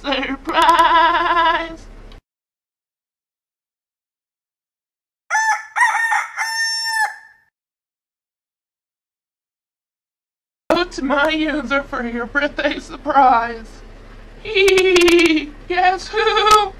surprise. Go to my user for your birthday surprise. Guess who?